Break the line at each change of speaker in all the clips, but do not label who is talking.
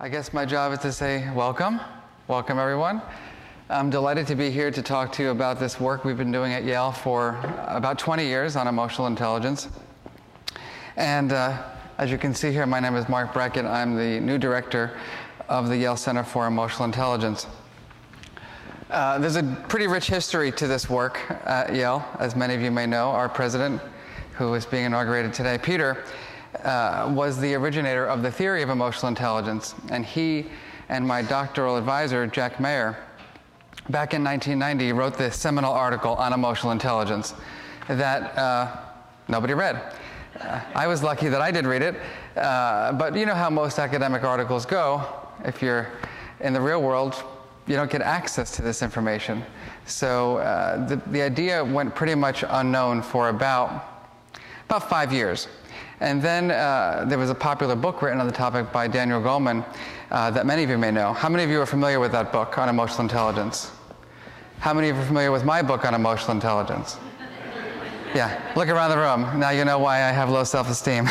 I guess my job is to say welcome. Welcome, everyone. I'm delighted to be here to talk to you about this work we've been doing at Yale for about 20 years on emotional intelligence. And as you can see here, my name is Mark Brackett. I'm the new director of the Yale Center for Emotional Intelligence. There's a pretty rich history to this work at Yale. As many of you may know, our president, who is being inaugurated today, Peter, was the originator of the theory of emotional intelligence. And he and my doctoral advisor, Jack Mayer, back in 1990, wrote this seminal article on emotional intelligence that nobody read. I was lucky that I did read it, but you know how most academic articles go. If you're in the real world, you don't get access to this information. So the idea went pretty much unknown for about 5 years. And then there was a popular book written on the topic by Daniel Goleman that many of you may know. How many of you are familiar with that book on emotional intelligence? How many of you are familiar with my book on emotional intelligence? Yeah, look around the room. Now you know why I have low self-esteem.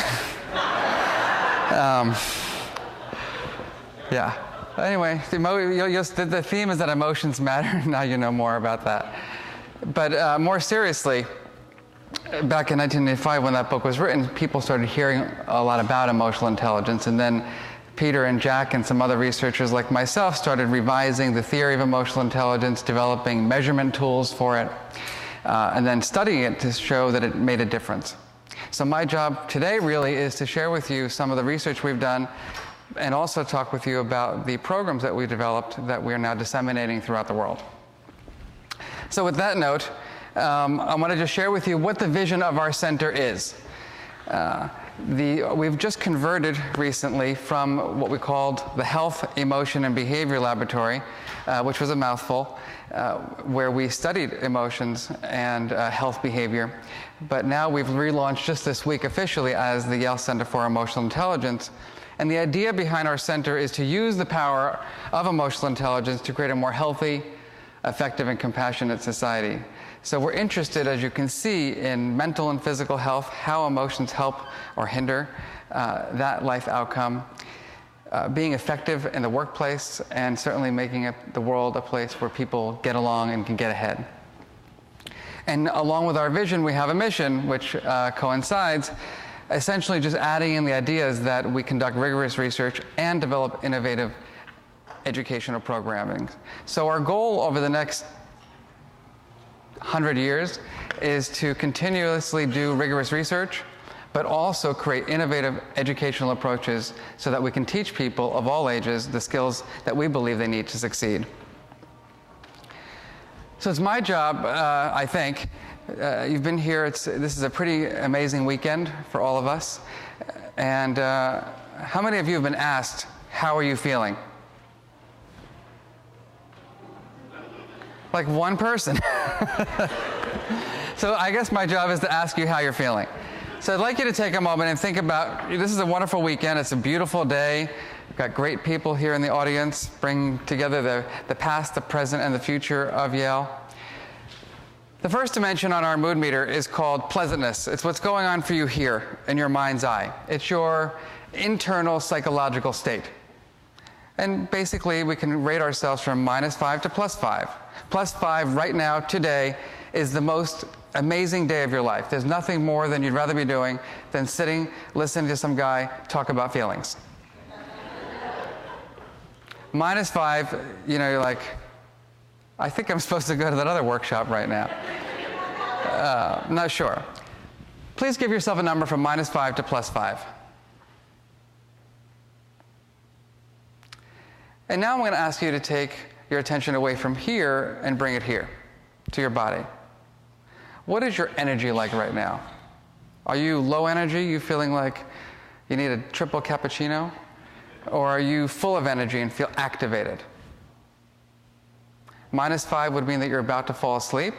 Yeah. Anyway, the theme is that emotions matter. Now you know more about that. But more seriously, back in 1985, when that book was written, people started hearing a lot about emotional intelligence. And then Peter and Jack and some other researchers like myself started revising the theory of emotional intelligence, developing measurement tools for it, and then studying it to show that it made a difference. So my job today really is to share with you some of the research we've done and also talk with you about the programs that we developed that we are now disseminating throughout the world. So with that note, I want to just share with you what the vision of our center is. We've just converted recently from what we called the Health, Emotion, and Behavior Laboratory, which was a mouthful, where we studied emotions and health behavior. But now we've relaunched just this week officially as the Yale Center for Emotional Intelligence. And the idea behind our center is to use the power of emotional intelligence to create a more healthy, effective, and compassionate society. So we're interested, as you can see, in mental and physical health, how emotions help or hinder that life outcome, being effective in the workplace, and certainly making the world a place where people get along and can get ahead. And along with our vision, we have a mission which coincides, essentially just adding in the ideas that we conduct rigorous research and develop innovative educational programming. So our goal over the next 100 years is to continuously do rigorous research, but also create innovative educational approaches so that we can teach people of all ages the skills that we believe they need to succeed. So it's my job, I think. You've been here. This is a pretty amazing weekend for all of us. And how many of you have been asked, how are you feeling? Like one person. So I guess my job is to ask you how you're feeling. So I'd like you to take a moment and think about, this is a wonderful weekend. It's a beautiful day. We've got great people here in the audience, bring together the past, the present, and the future of Yale. The first dimension on our mood meter is called pleasantness. It's what's going on for you here in your mind's eye. It's your internal psychological state. And basically, we can rate ourselves from -5 to +5. +5 right now, today, is the most amazing day of your life. There's nothing more than you'd rather be doing than sitting, listening to some guy talk about feelings. -5, you know, you're like, I think I'm supposed to go to that other workshop right now. I'm not sure. Please give yourself a number from -5 to +5. And now I'm going to ask you to take your attention away from here and bring it here, to your body. What is your energy like right now? Are you low energy? You feeling like you need a triple cappuccino? Or are you full of energy and feel activated? -5 would mean that you're about to fall asleep.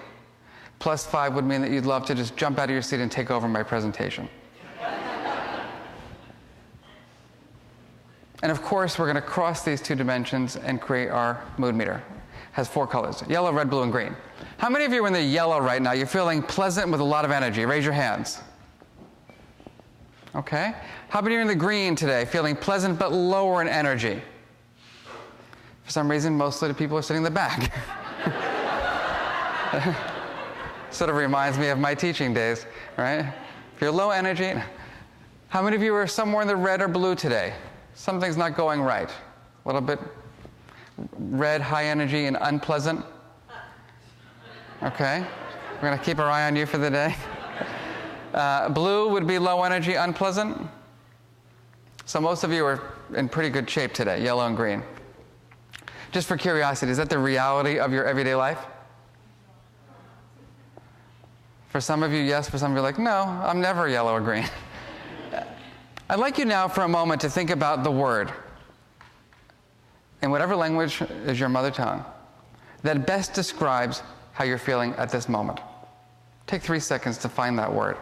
+5 would mean that you'd love to just jump out of your seat and take over my presentation. And of course, we're going to cross these two dimensions and create our mood meter. It has 4 colors: yellow, red, blue, and green. How many of you are in the yellow right now? You're feeling pleasant with a lot of energy. Raise your hands. Okay. How many are in the green today, feeling pleasant but lower in energy? For some reason, mostly the people are sitting in the back. Sort of reminds me of my teaching days, right? If you're low energy, how many of you are somewhere in the red or blue today? Something's not going right. A little bit red, high energy, and unpleasant. Okay, we're going to keep our eye on you for the day. Blue would be low energy, unpleasant. So most of you are in pretty good shape today, yellow and green. Just for curiosity, is that the reality of your everyday life? For some of you, yes. For some of you, like, no, I'm never yellow or green. I'd like you now for a moment to think about the word, in whatever language is your mother tongue, that best describes how you're feeling at this moment. Take 3 seconds to find that word.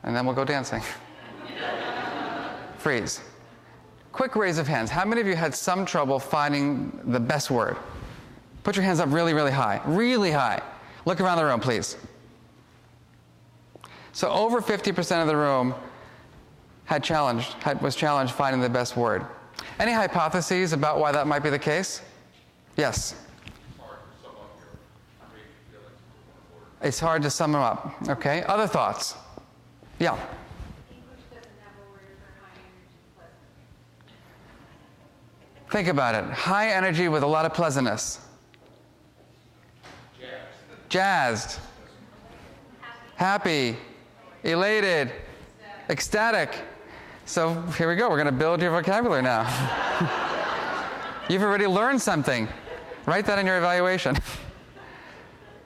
And then we'll go dancing. Freeze. Quick raise of hands. How many of you had some trouble finding the best word? Put your hands up really, really high. Really high. Look around the room, please. So over 50% of the room was challenged finding the best word. Any hypotheses about why that might be the case? Yes? It's hard to sum them up. Okay. Other thoughts? Yeah. Think about it. High energy with a lot of pleasantness. Jazzed. Happy. Elated. Ecstatic. So here we go. We're going to build your vocabulary now. You've already learned something. Write that in your evaluation.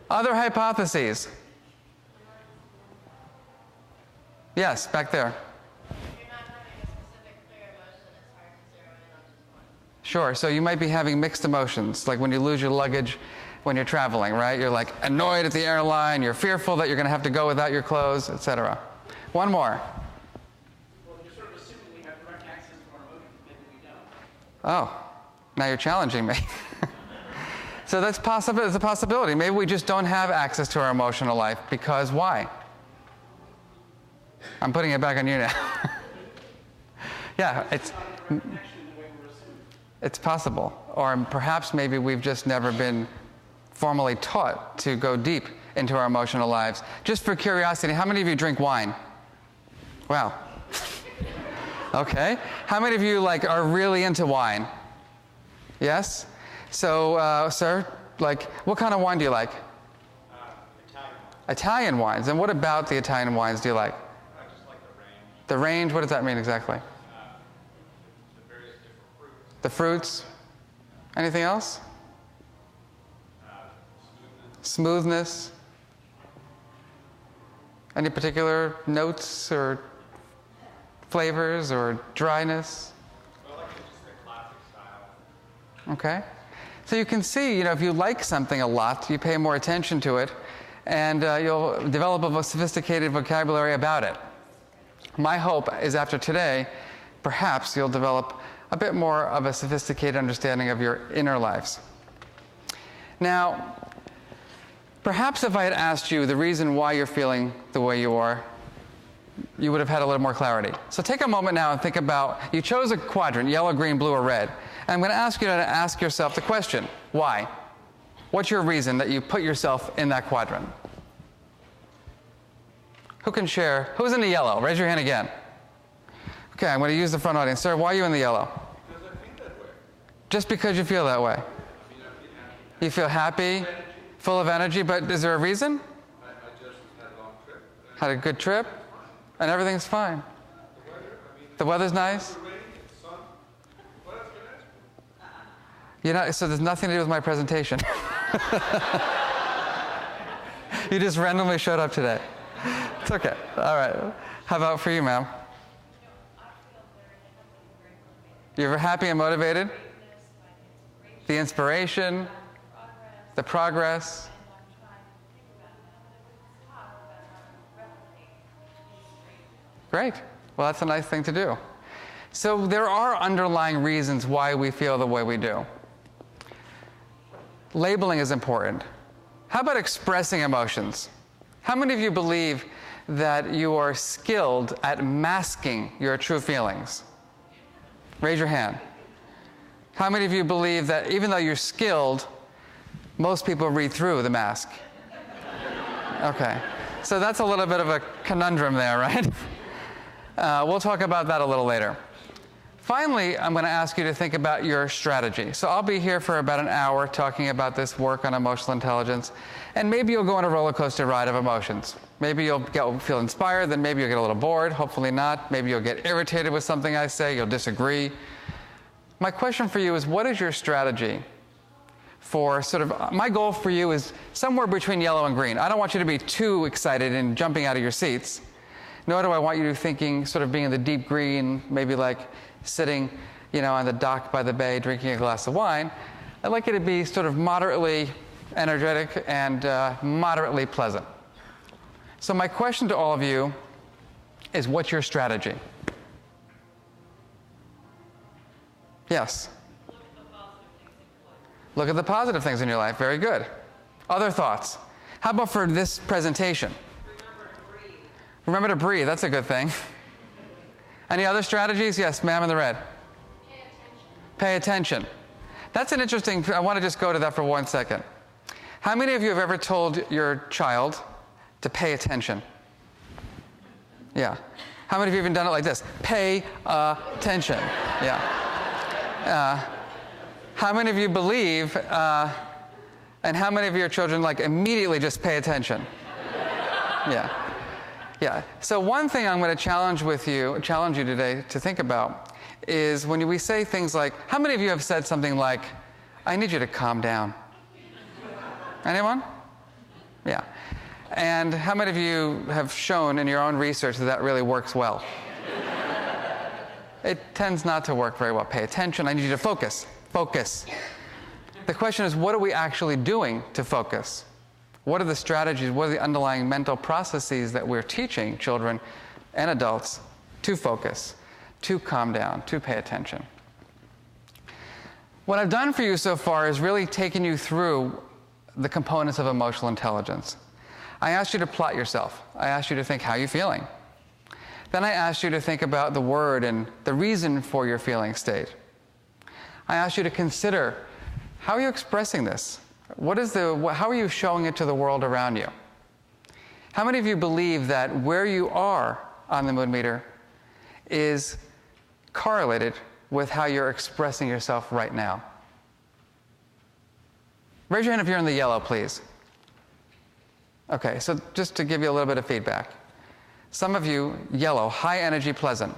Other hypotheses? Yes, back there. Sure, so you might be having mixed emotions, like when you lose your luggage when you're traveling, right? You're like annoyed at the airline, you're fearful that you're going to have to go without your clothes, etc. One more.
Well, you're sort of assuming we have direct access to our emotions, maybe we don't.
Oh, now you're challenging me. So that's possible. It's a possibility. Maybe we just don't have access to our emotional life because why? I'm putting it back on you now. Yeah, it's possible. Or perhaps maybe we've just never been formally taught to go deep into our emotional lives. Just for curiosity, how many of you drink wine? Wow. Okay. How many of you are really into wine? Yes? So, sir, what kind of wine do you like?
Italian wine.
Italian wines. And what about the Italian wines do you like?
I just like the range.
The range, what does that mean exactly?
The various different fruits.
The fruits. Anything else? Smoothness. Any particular notes or flavors or dryness?
I like just the classic style.
Okay. So you can see, if you like something a lot, you pay more attention to it, and you'll develop a sophisticated vocabulary about it. My hope is after today, perhaps you'll develop a bit more of a sophisticated understanding of your inner lives. Now, perhaps if I had asked you the reason why you're feeling the way you are, you would have had a little more clarity. So take a moment now and think about, you chose a quadrant, yellow, green, blue, or red. And I'm going to ask you to ask yourself the question, why? What's your reason that you put yourself in that quadrant? Who can share? Who's in the yellow? Raise your hand again. Okay, I'm going to use the front audience. Sir, why are you in the yellow?
Because I think that way.
Just because you feel that way?
I feel happy.
You feel happy, full of energy, but is there a reason?
I just had a long trip.
Had a good trip, and everything's fine.
The weather,
The weather's nice?
the rain, the sun. What else can I ask for?
So there's nothing to do with my presentation. You just randomly showed up today. It's okay. All right. How about for you, ma'am? You're happy and motivated? The inspiration, the progress. Great. Well, that's a nice thing to do. So there are underlying reasons why we feel the way we do. Labeling is important. How about expressing emotions? How many of you believe that you are skilled at masking your true feelings? Raise your hand. How many of you believe that even though you're skilled, most people read through the mask? Okay. So that's a little bit of a conundrum there, right? We'll talk about that a little later. Finally, I'm going to ask you to think about your strategy. So I'll be here for about an hour talking about this work on emotional intelligence, and maybe you'll go on a roller coaster ride of emotions. Maybe you'll feel inspired, then maybe you'll get a little bored, hopefully not. Maybe you'll get irritated with something I say, you'll disagree. My question for you is, what is your strategy for my goal for you is somewhere between yellow and green. I don't want you to be too excited and jumping out of your seats, nor do I want you to thinking, being in the deep green, maybe like sitting, on the dock by the bay drinking a glass of wine. I'd like you to be moderately energetic and moderately pleasant. So my question to all of you is, what's your strategy? Yes? Look at the positive things in your life. Very good. Other thoughts? How about for this presentation?
Remember to breathe.
Remember to breathe. That's a good thing. Any other strategies? Yes, ma'am in the red.
Pay attention.
Pay attention. That's an interesting, I want to just go to that for 1 second. How many of you have ever told your child to pay attention? Yeah. How many of you have even done it like this? Pay attention. Yeah. How many of you believe, and how many of your children immediately just pay attention? Yeah. Yeah. So one thing I'm going to challenge you today to think about is when we say things like, how many of you have said something like, I need you to calm down? Anyone? Yeah. And how many of you have shown in your own research that that really works well? It tends not to work very well. Pay attention. I need you to focus. Focus. The question is, what are we actually doing to focus? What are the strategies, what are the underlying mental processes that we're teaching children and adults to focus, to calm down, to pay attention? What I've done for you so far is really taken you through the components of emotional intelligence. I asked you to plot yourself. I asked you to think, how are you feeling? Then I asked you to think about the word and the reason for your feeling state. I asked you to consider, how are you expressing this? How are you showing it to the world around you? How many of you believe that where you are on the mood meter is correlated with how you're expressing yourself right now? Raise your hand if you're in the yellow, please. Okay, so just to give you a little bit of feedback. Some of you, yellow, high energy, pleasant.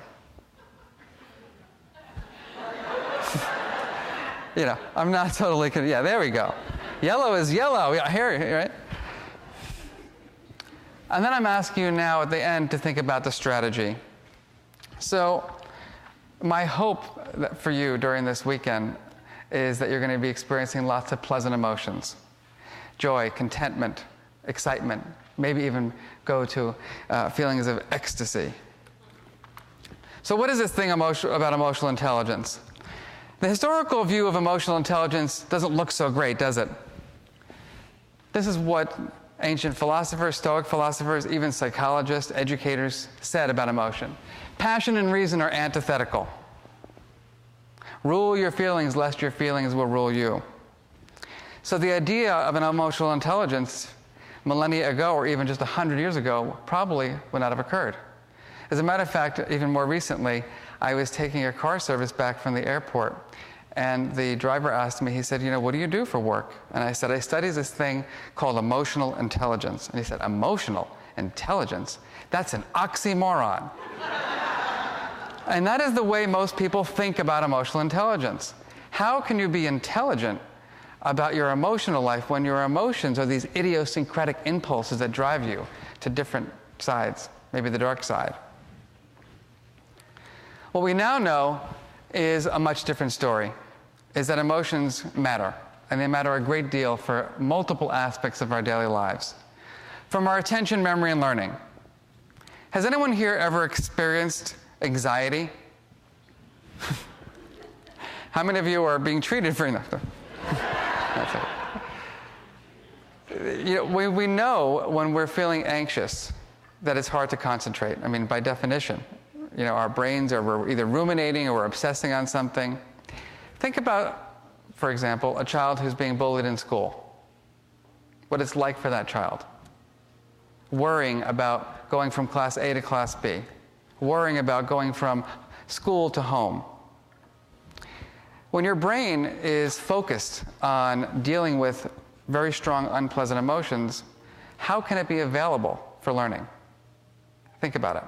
I'm not totally, yeah, there we go. Yellow is yellow, yeah, here, right? And then I'm asking you now at the end to think about the strategy. So my hope for you during this weekend is that you're going to be experiencing lots of pleasant emotions. Joy, contentment, excitement, maybe even go to feelings of ecstasy. So what is this thing about emotional intelligence? The historical view of emotional intelligence doesn't look so great, does it? This is what ancient philosophers, Stoic philosophers, even psychologists, educators said about emotion. Passion and reason are antithetical. Rule your feelings, lest your feelings will rule you. So the idea of an emotional intelligence millennia ago, or even just 100 years ago, probably would not have occurred. As a matter of fact, even more recently, I was taking a car service back from the airport, and the driver asked me, he said, what do you do for work? And I said, I study this thing called emotional intelligence. And he said, emotional intelligence? That's an oxymoron. And that is the way most people think about emotional intelligence. How can you be intelligent about your emotional life when your emotions are these idiosyncratic impulses that drive you to different sides, maybe the dark side? What we now know is a much different story, is that emotions matter, and they matter a great deal for multiple aspects of our daily lives. From our attention, memory, and learning. Has anyone here ever experienced anxiety? How many of you are being treated for enough? We know when we're feeling anxious that it's hard to concentrate. I mean, by definition, our brains are we're either ruminating or we're obsessing on something. Think about, for example, a child who's being bullied in school. What it's like for that child. Worrying about going from class A to class B. Worrying about going from school to home. When your brain is focused on dealing with very strong, unpleasant emotions, how can it be available for learning? Think about it.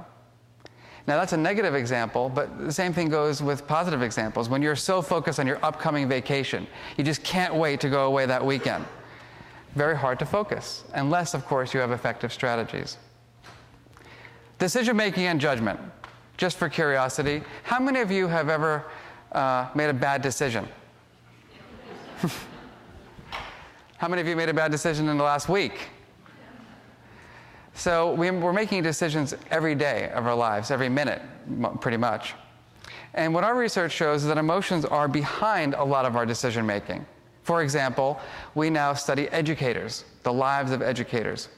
Now, that's a negative example, but the same thing goes with positive examples. When you're so focused on your upcoming vacation, you just can't wait to go away that weekend. Very hard to focus, unless, of course, you have effective strategies. Decision-making and judgment. Just for curiosity, how many of you have ever made a bad decision? How many of you made a bad decision in the last week? So we're making decisions every day of our lives, every minute, pretty much. And what our research shows is that emotions are behind a lot of our decision making. For example, we now study educators, the lives of educators.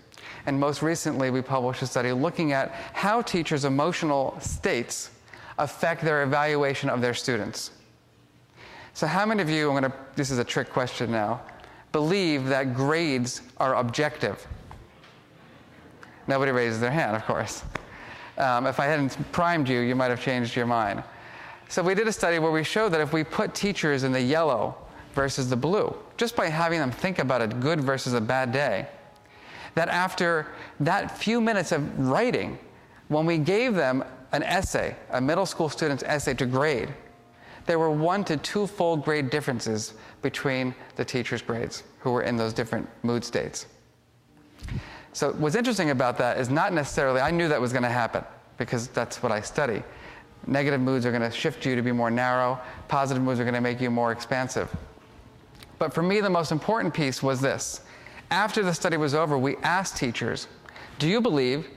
And most recently, we published a study looking at how teachers' emotional states affect their evaluation of their students. So how many of you, this is a trick question now, believe that grades are objective? Nobody raises their hand, of course. If I hadn't primed you, you might have changed your mind. So we did a study where we showed that if we put teachers in the yellow versus the blue, just by having them think about a good versus a bad day, that after that few minutes of writing, when we gave them an essay, a middle school student's essay to grade, there were 1 to 2 full grade differences between the teachers' grades who were in those different mood states. So what's interesting about that is not necessarily, I knew that was going to happen because that's what I study. Negative moods are going to shift you to be more narrow. Positive moods are going to make you more expansive. But for me, the most important piece was this. After the study was over, we asked teachers, do you believe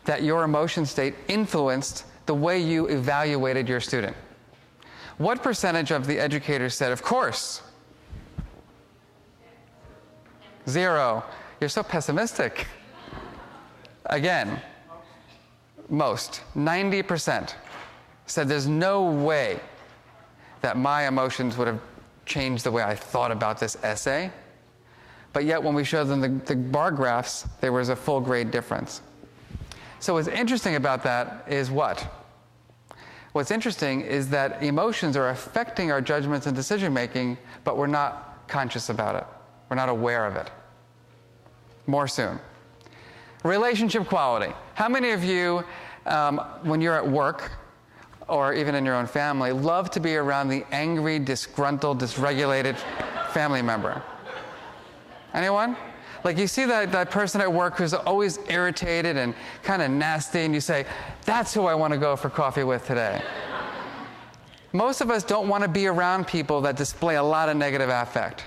that your emotion state influenced the way you evaluated your student? What percentage of the educators said, of course? 0. You're so pessimistic. Again, most, 90% said there's no way that my emotions would have changed the way I thought about this essay. But yet when we showed them the bar graphs, there was a full grade difference. So what's interesting about that is what? What's interesting is that emotions are affecting our judgments and decision making, but we're not conscious about it. We're not aware of it. More soon. Relationship quality. How many of you, when you're at work, or even in your own family, love to be around the angry, disgruntled, dysregulated family member? Anyone? Like you see that person at work who's always irritated and kind of nasty, and you say, that's who I want to go for coffee with today. Most of us don't want to be around people that display a lot of negative affect.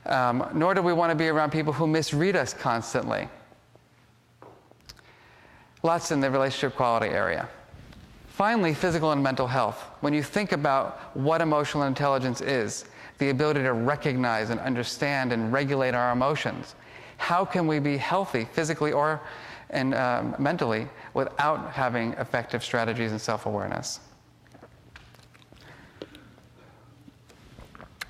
Nor do we want to be around people who misread us constantly. Lots in the relationship quality area. Finally, physical and mental health. When you think about what emotional intelligence is, the ability to recognize and understand and regulate our emotions, how can we be healthy physically or mentally without having effective strategies and self-awareness?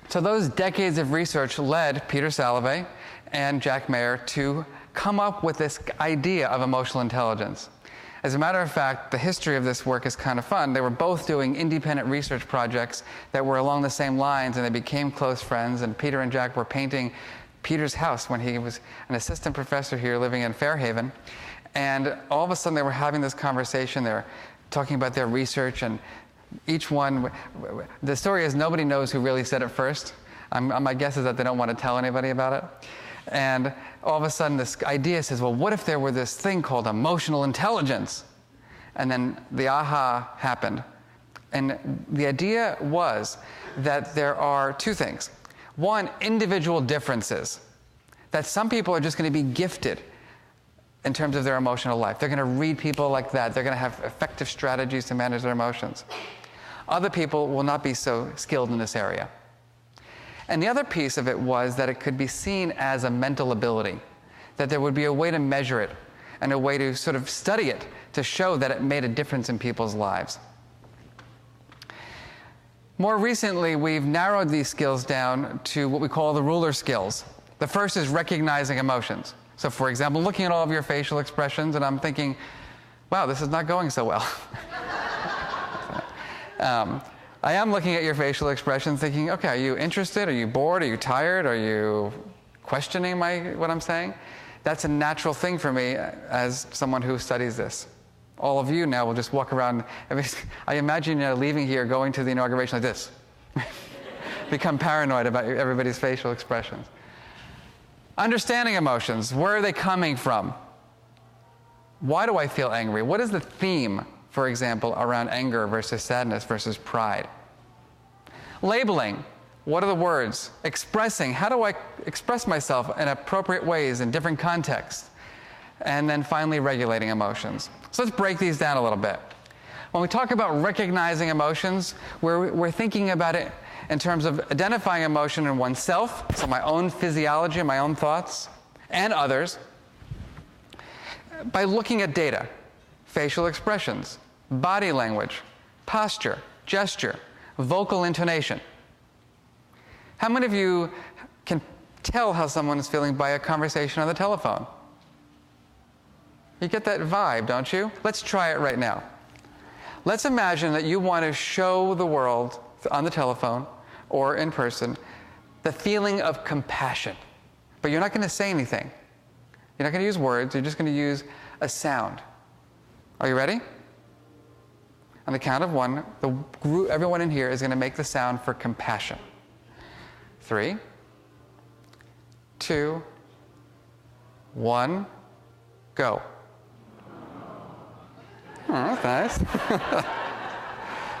So those decades of research led Peter Salovey and Jack Mayer to come up with this idea of emotional intelligence. As a matter of fact, the history of this work is kind of fun. They were both doing independent research projects that were along the same lines, and they became close friends. And Peter and Jack were painting Peter's house when he was an assistant professor here living in Fairhaven. And all of a sudden, they were having this conversation. They were talking about their research, and each one, the story is nobody knows who really said it first. My guess is that they don't want to tell anybody about it. And all of a sudden this idea says, well, what if there were this thing called emotional intelligence? And then the aha happened. And the idea was that there are 2 things. One, individual differences. That some people are just going to be gifted in terms of their emotional life. They're going to read people like that. They're going to have effective strategies to manage their emotions. Other people will not be so skilled in this area. And the other piece of it was that it could be seen as a mental ability, that there would be a way to measure it, and a way to sort of study it to show that it made a difference in people's lives. More recently, we've narrowed these skills down to what we call the ruler skills. The first is recognizing emotions. So for example, looking at all of your facial expressions, and I'm thinking, wow, this is not going so well. I am looking at your facial expressions thinking, okay, are you interested? Are you bored? Are you tired? Are you questioning what I'm saying? That's a natural thing for me as someone who studies this. All of you now will just walk around. I imagine leaving here, going to the inauguration like this. Become paranoid about everybody's facial expressions. Understanding emotions. Where are they coming from? Why do I feel angry? What is the theme, for example, around anger versus sadness versus pride? Labeling. What are the words? Expressing. How do I express myself in appropriate ways in different contexts? And then finally, regulating emotions. So let's break these down a little bit. When we talk about recognizing emotions, we're thinking about it in terms of identifying emotion in oneself, so my own physiology, my own thoughts, and others, by looking at data, facial expressions, body language, posture, gesture, vocal intonation. How many of you can tell how someone is feeling by a conversation on the telephone? You get that vibe, don't you? Let's try it right now. Let's imagine that you want to show the world on the telephone or in person the feeling of compassion. But you're not going to say anything. You're not going to use words. You're just going to use a sound. Are you ready? On the count of one, everyone in here is going to make the sound for compassion. 3, 2, 1, go. Oh, that's nice.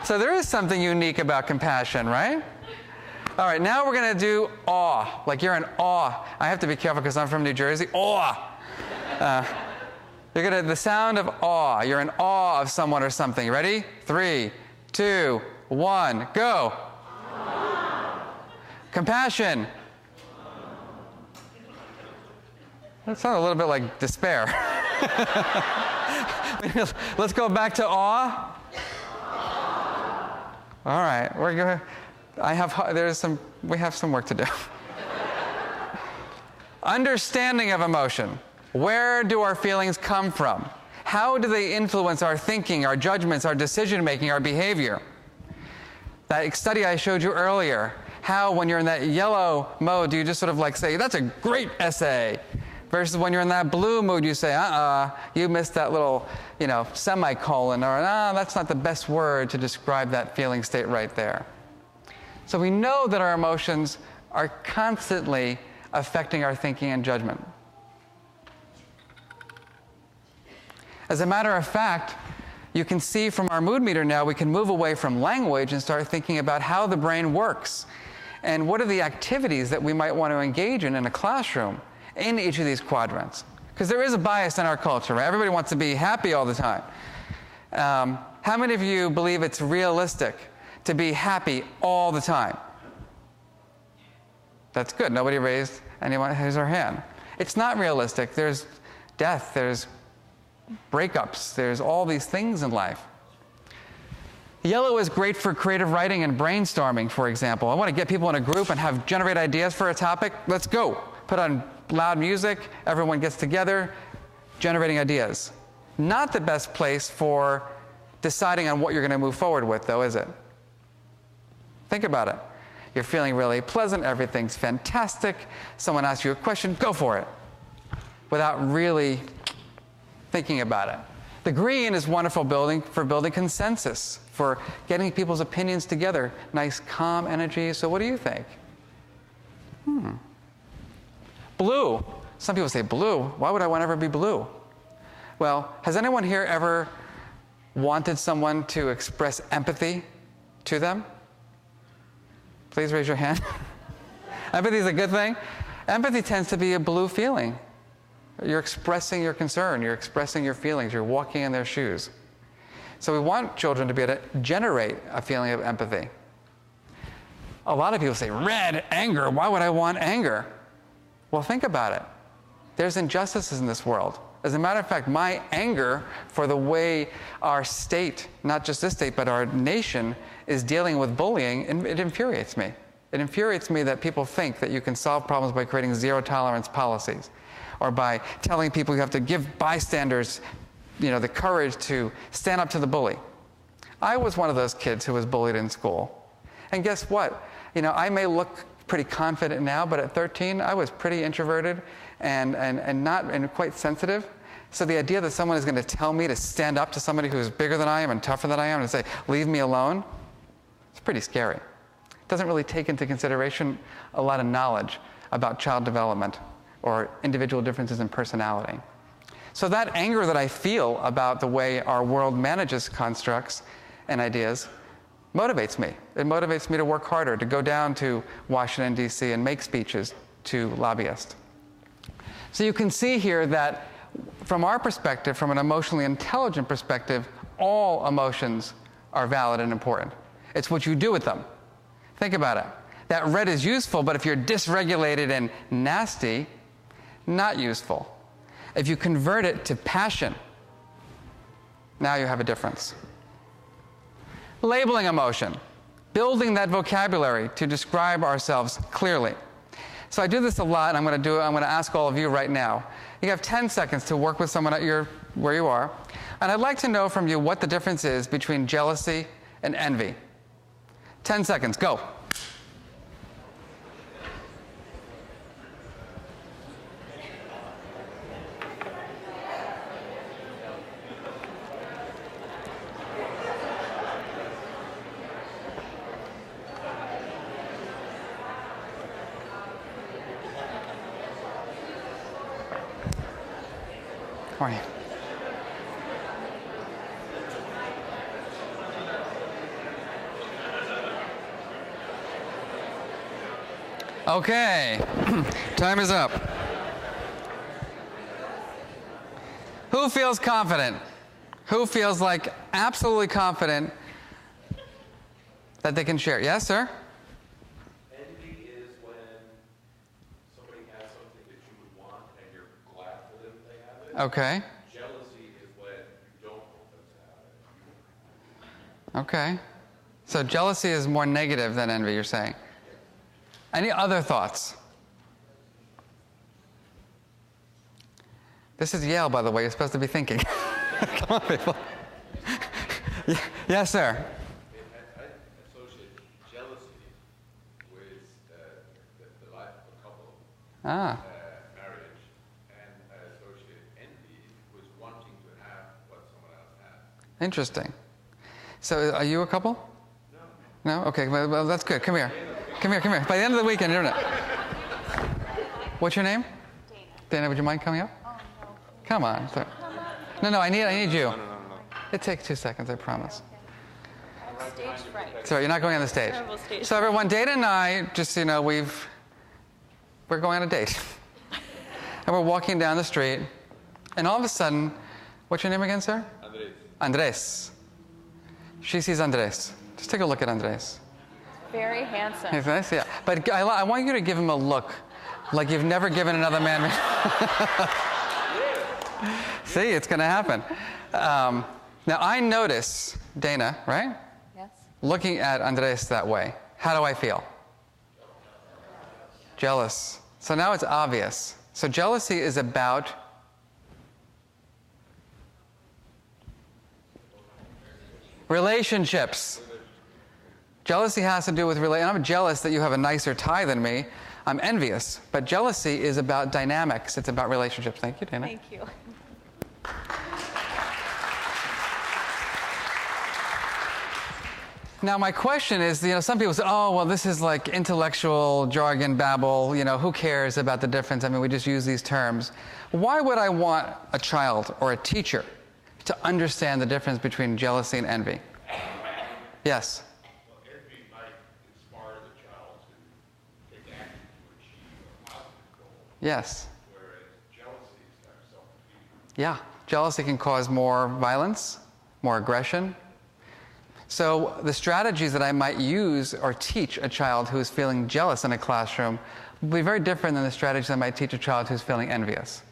So there is something unique about compassion, right? All right, now we're going to do awe. Like you're in awe. I have to be careful because I'm from New Jersey. Awe. The sound of awe. You're in awe of someone or something. Ready? 3, 2, 1, go. Compassion. That sounds a little bit like despair. Let's go back to awe. All right, we're going. We have some work to do. Understanding of emotion. Where do our feelings come from? How do they influence our thinking, our judgments, our decision making, our behavior? That study I showed you earlier. How, when you're in that yellow mode, do you just sort of like say, that's a great essay? Versus when you're in that blue mood, you say, you missed that little, semicolon, or that's not the best word to describe that feeling state right there. So we know that our emotions are constantly affecting our thinking and judgment. As a matter of fact, you can see from our mood meter now, we can move away from language and start thinking about how the brain works and what are the activities that we might want to engage in a classroom in each of these quadrants. Because there is a bias in our culture, right? Everybody wants to be happy all the time. How many of you believe it's realistic to be happy all the time? That's good. Nobody raised anyone raised their hand. It's not realistic. There's death, there's breakups, there's all these things in life. Yellow is great for creative writing and brainstorming, for example. I want to get people in a group and generate ideas for a topic. Let's go. Put on loud music, everyone gets together, generating ideas. Not the best place for deciding on what you're going to move forward with, though, is it? Think about it. You're feeling really pleasant, everything's fantastic. Someone asks you a question, go for it, without really thinking about it. The green is wonderful for building consensus, for getting people's opinions together. Nice, calm energy. So what do you think? Blue. Some people say, blue? Why would I want to ever be blue? Well, has anyone here ever wanted someone to express empathy to them? Please raise your hand. Empathy is a good thing. Empathy tends to be a blue feeling. You're expressing your concern. You're expressing your feelings. You're walking in their shoes. So we want children to be able to generate a feeling of empathy. A lot of people say, red, anger. Why would I want anger? Well, think about it. There's injustices in this world. As a matter of fact, my anger for the way our state, not just this state, but our nation, is dealing with bullying, and it infuriates me. It infuriates me that people think that you can solve problems by creating zero-tolerance policies, or by telling people you have to give bystanders, the courage to stand up to the bully. I was one of those kids who was bullied in school. And guess what? I may look pretty confident now, but at 13, I was pretty introverted and quite sensitive. So the idea that someone is going to tell me to stand up to somebody who's bigger than I am and tougher than I am and say, leave me alone, it's pretty scary. It doesn't really take into consideration a lot of knowledge about child development or individual differences in personality. So that anger that I feel about the way our world manages constructs and ideas motivates me. It motivates me to work harder, to go down to Washington, D.C. and make speeches to lobbyists. So you can see here that from our perspective, from an emotionally intelligent perspective, all emotions are valid and important. It's what you do with them. Think about it. That red is useful, but if you're dysregulated and nasty, not useful. If you convert it to passion, now you have a difference. Labeling emotion, building that vocabulary to describe ourselves clearly. So I do this a lot, and I'm going to ask all of you right now. You have 10 seconds to work with someone where you are, and I'd like to know from you what the difference is between jealousy and envy. 10 seconds, go. Morning. Okay, time is up. Who feels confident? Who feels like absolutely confident that they can share? Yes, sir?
Envy is when somebody has something that you would want and you're glad for them they have it.
Okay.
Jealousy is when you don't want them to have it.
Okay. So jealousy is more negative than envy, you're saying. Any other thoughts? This is Yale, by the way. You're supposed to be thinking. Come on, people. Yes, sir.
I associate jealousy with the life of a couple, marriage, and I associate envy with wanting to have what someone else has.
Interesting. So are you a couple? No. No? Okay, well, that's good. Come here. Come here. By the end of the weekend, isn't it? What's your name?
Dana.
Dana, would you mind coming up?
Oh, no.
Come on. No, I need you.
No.
It takes 2 seconds, I promise.
I have stage fright.
So you're not going on the stage.
Terrible stage
So everyone, Dana and I, just so you know, we're going on a date. And we're walking down the street, and all of a sudden, what's your name again, sir? Andres. She sees Andres. Just take a look at Andres.
Very handsome.
He's nice, yeah. But I want you to give him a look like you've never given another man. See, it's going to happen. Now, I notice Dana, right?
Yes.
Looking at Andres that way. How do I feel? Jealous. So now it's obvious. So jealousy is about relationships. Jealousy has to do with I'm jealous that you have a nicer tie than me. I'm envious. But jealousy is about dynamics. It's about relationships. Thank you, Dana.
Thank you.
Now, my question is, some people say, oh, well, this is like intellectual jargon babble. Who cares about the difference? I mean, we just use these terms. Why would I want a child or a teacher to understand the difference between jealousy and envy? Yes?
Well, envy might inspire the child to take action to achieve a positive goal,
Yes.
whereas jealousy is kind of self-defeating.
Yeah. Jealousy can cause more violence, more aggression. So the strategies that I might use or teach a child who is feeling jealous in a classroom will be very different than the strategies I might teach a child who's feeling envious.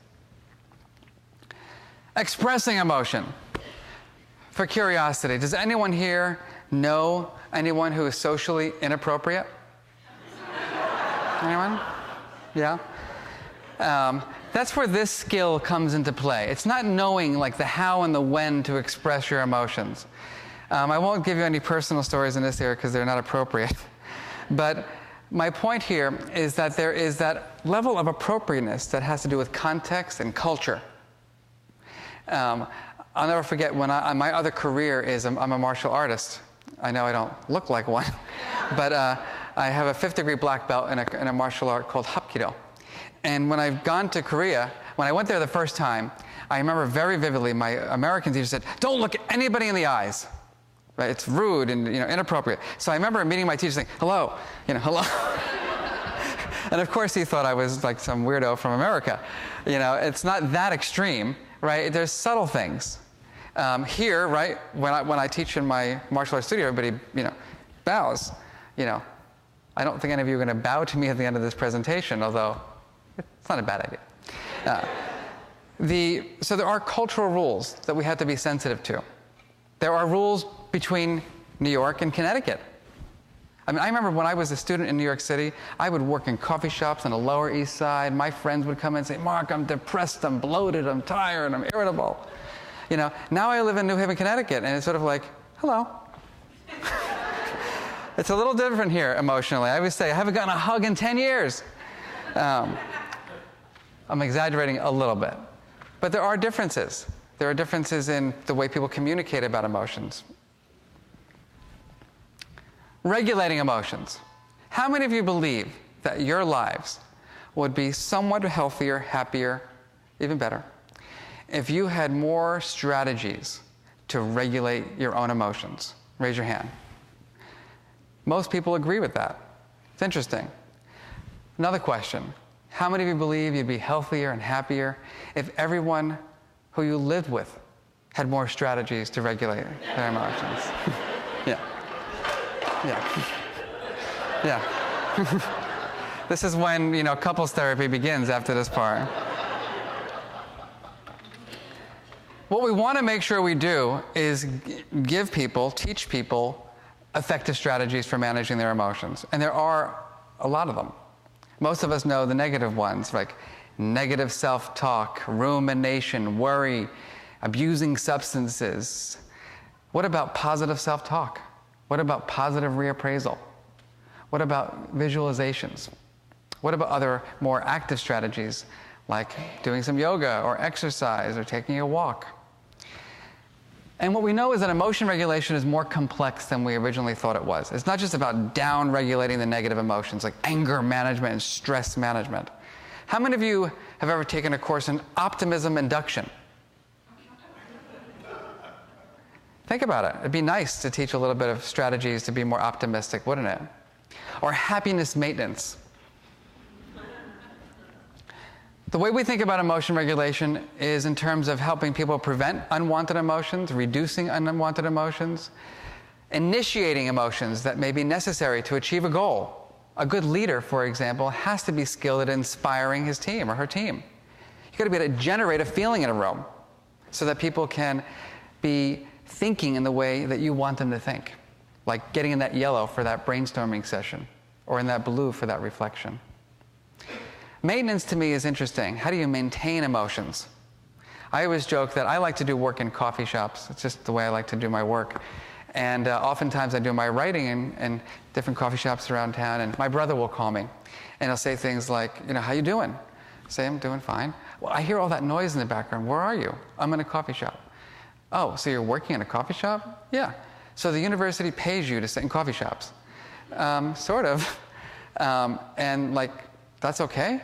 Expressing emotion. For curiosity, does anyone here know anyone who is socially inappropriate? Anyone? Yeah? That's where this skill comes into play. It's not knowing like the how and the when to express your emotions. I won't give you any personal stories in this area because they're not appropriate. But my point here is that there is that level of appropriateness that has to do with context and culture. I'll never forget when my other career is I'm a martial artist. I know I don't look like one, but I have a 5th degree black belt in a martial art called Hapkido. And when I've gone to Korea, when I went there the first time, I remember very vividly my American teacher said, "Don't look anybody in the eyes." Right? It's rude and inappropriate. So I remember meeting my teacher saying, "Hello," hello. And of course he thought I was like some weirdo from America. It's not that extreme, right? There's subtle things. Here, right, when I teach in my martial arts studio, everybody, bows. I don't think any of you are going to bow to me at the end of this presentation, although it's not a bad idea. So there are cultural rules that we have to be sensitive to. There are rules between New York and Connecticut. I remember when I was a student in New York City, I would work in coffee shops on the Lower East Side. My friends would come in and say, "Mark, I'm depressed, I'm bloated, I'm tired, I'm irritable." Now I live in New Haven, Connecticut, and it's sort of like, hello. It's a little different here emotionally. I always say, I haven't gotten a hug in 10 years. I'm exaggerating a little bit. But there are differences. There are differences in the way people communicate about emotions. Regulating emotions. How many of you believe that your lives would be somewhat healthier, happier, even better, if you had more strategies to regulate your own emotions? Raise your hand. Most people agree with that. It's interesting. Another question. How many of you believe you'd be healthier and happier if everyone who you lived with had more strategies to regulate their emotions? Yeah. Yeah. Yeah. This is when, couples therapy begins after this part. What we want to make sure we do is teach people effective strategies for managing their emotions. And there are a lot of them. Most of us know the negative ones, like negative self-talk, rumination, worry, abusing substances. What about positive self-talk? What about positive reappraisal? What about visualizations? What about other more active strategies like doing some yoga or exercise or taking a walk? And what we know is that emotion regulation is more complex than we originally thought it was. It's not just about down-regulating the negative emotions like anger management and stress management. How many of you have ever taken a course in optimism induction? Think about it. It'd be nice to teach a little bit of strategies to be more optimistic, wouldn't it? Or happiness maintenance. The way we think about emotion regulation is in terms of helping people prevent unwanted emotions, reducing unwanted emotions, initiating emotions that may be necessary to achieve a goal. A good leader, for example, has to be skilled at inspiring his team or her team. You've got to be able to generate a feeling in a room so that people can be thinking in the way that you want them to think, like getting in that yellow for that brainstorming session or in that blue for that reflection. Maintenance to me is interesting. How do you maintain emotions? I always joke that I like to do work in coffee shops. It's just the way I like to do my work. And oftentimes I do my writing in different coffee shops around town, and my brother will call me. And he'll say things like, how you doing? I say, I'm doing fine. Well, I hear all that noise in the background. Where are you? I'm in a coffee shop. Oh, so you're working in a coffee shop? Yeah. So the university pays you to sit in coffee shops. Sort of. And that's okay?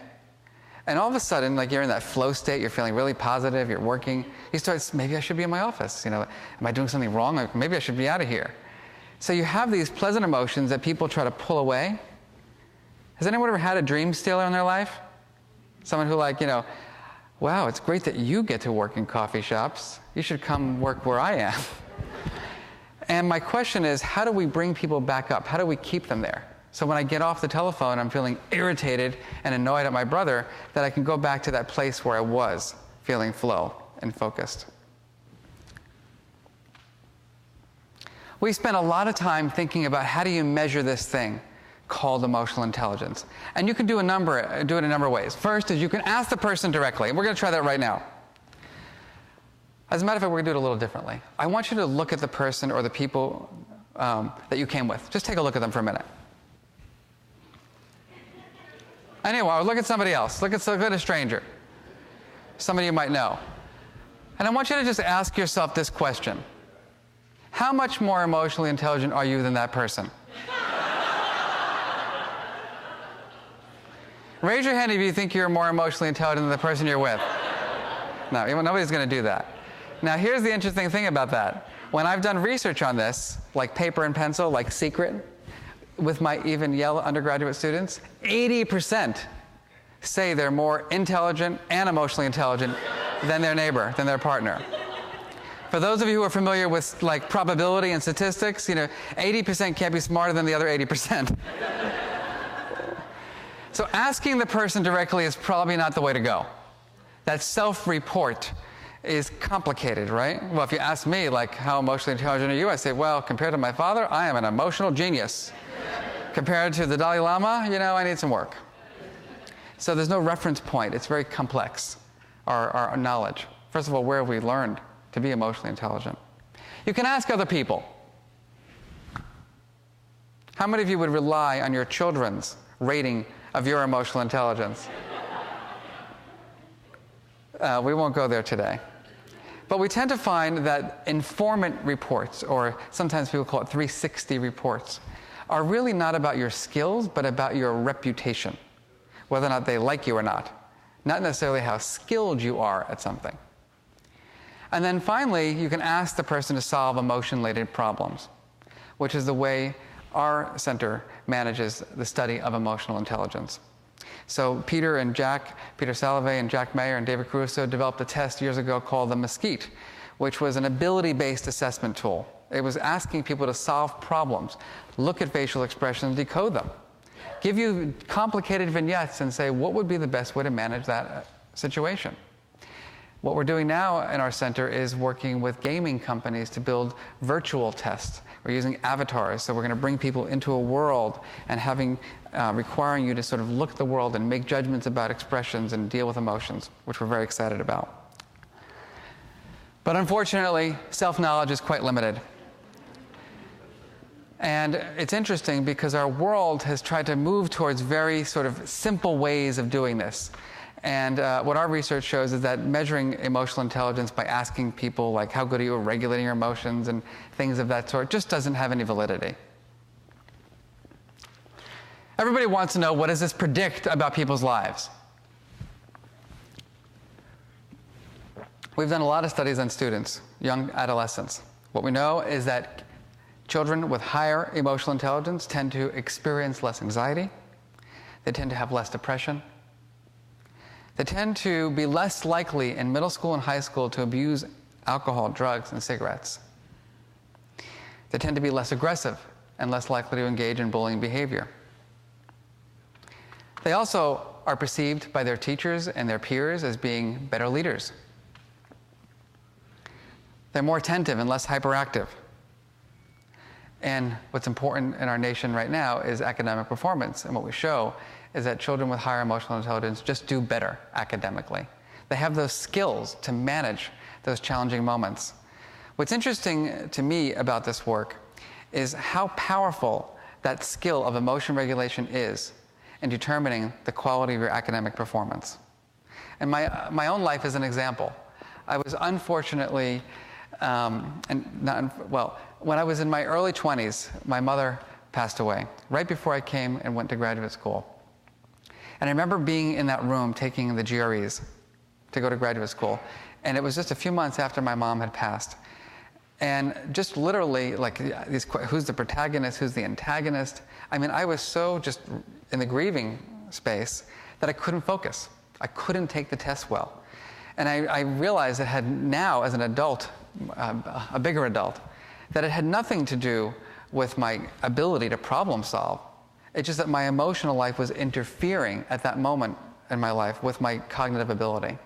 And all of a sudden, you're in that flow state, you're feeling really positive, you're working, you start, maybe I should be in my office, am I doing something wrong? Maybe I should be out of here. So you have these pleasant emotions that people try to pull away. Has anyone ever had a dream stealer in their life? Someone who wow, it's great that you get to work in coffee shops. You should come work where I am. And my question is, how do we bring people back up? How do we keep them there? So when I get off the telephone, I'm feeling irritated and annoyed at my brother, that I can go back to that place where I was feeling flow and focused. We spend a lot of time thinking about how do you measure this thing called emotional intelligence. And you can do it a number of ways. First is you can ask the person directly, and we're going to try that right now. As a matter of fact, we're going to do it a little differently. I want you to look at the person or the people that you came with. Just take a look at them for a minute. Anyway, look at somebody else. Look at a stranger. Somebody you might know. And I want you to just ask yourself this question. How much more emotionally intelligent are you than that person? Raise your hand if you think you're more emotionally intelligent than the person you're with. No, nobody's going to do that. Now, here's the interesting thing about that. When I've done research on this, like paper and pencil, like secret, with my even Yale undergraduate students, 80% say they're more intelligent and emotionally intelligent than their neighbor, than their partner. For those of you who are familiar with like probability and statistics, 80% can't be smarter than the other 80%. So asking the person directly is probably not the way to go. That self-report is complicated, right? Well, if you ask me, like, how emotionally intelligent are you? I say, well, compared to my father, I am an emotional genius. Compared to the Dalai Lama, I need some work. So there's no reference point. It's very complex, our knowledge. First of all, where have we learned to be emotionally intelligent? You can ask other people. How many of you would rely on your children's rating of your emotional intelligence? We won't go there today. But we tend to find that informant reports, or sometimes people call it 360 reports, are really not about your skills, but about your reputation, whether or not they like you or not necessarily how skilled you are at something. And then finally, you can ask the person to solve emotion-related problems, which is the way our center manages the study of emotional intelligence. So Peter Salovey and Jack Mayer and David Caruso developed a test years ago called the Mesquite, which was an ability-based assessment tool. It was asking people to solve problems, look at facial expressions, decode them, give you complicated vignettes and say, what would be the best way to manage that situation? What we're doing now in our center is working with gaming companies to build virtual tests. We're using avatars, so we're going to bring people into a world and requiring you to sort of look at the world and make judgments about expressions and deal with emotions, which we're very excited about. But unfortunately, self-knowledge is quite limited. And it's interesting because our world has tried to move towards very sort of simple ways of doing this. And what our research shows is that measuring emotional intelligence by asking people, like, how good are you at regulating your emotions and things of that sort, just doesn't have any validity. Everybody wants to know, what does this predict about people's lives? We've done a lot of studies on students, young adolescents. What we know is that children with higher emotional intelligence tend to experience less anxiety. They tend to have less depression. They tend to be less likely in middle school and high school to abuse alcohol, drugs, and cigarettes. They tend to be less aggressive and less likely to engage in bullying behavior. They also are perceived by their teachers and their peers as being better leaders. They're more attentive and less hyperactive. And what's important in our nation right now is academic performance. And what we show is that children with higher emotional intelligence just do better academically. They have those skills to manage those challenging moments. What's interesting to me about this work is how powerful that skill of emotion regulation is in determining the quality of your academic performance. And my own life is an example. I was unfortunately, when I was in my early 20s, my mother passed away right before I came and went to graduate school. And I remember being in that room taking the GREs to go to graduate school. And it was just a few months after my mom had passed. And just literally, like, who's the protagonist, who's the antagonist? I mean, I was so just in the grieving space that I couldn't focus. I couldn't take the test well. And I realized that had now, as an adult, a bigger adult, that it had nothing to do with my ability to problem solve. It's just that my emotional life was interfering at that moment in my life with my cognitive ability.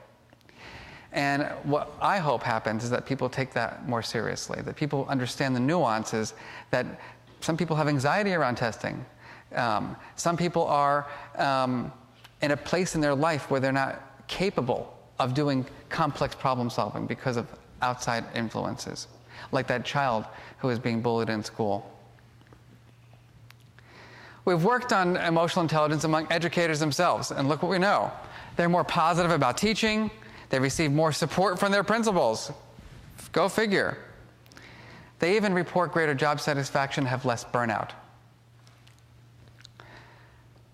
And what I hope happens is that people take that more seriously, that people understand the nuances, that some people have anxiety around testing. Some people are in a place in their life where they're not capable of doing complex problem solving because of outside influences, like that child who is being bullied in school. We've worked on emotional intelligence among educators themselves, and look what we know. They're more positive about teaching. They receive more support from their principals. Go figure. They even report greater job satisfaction, have less burnout.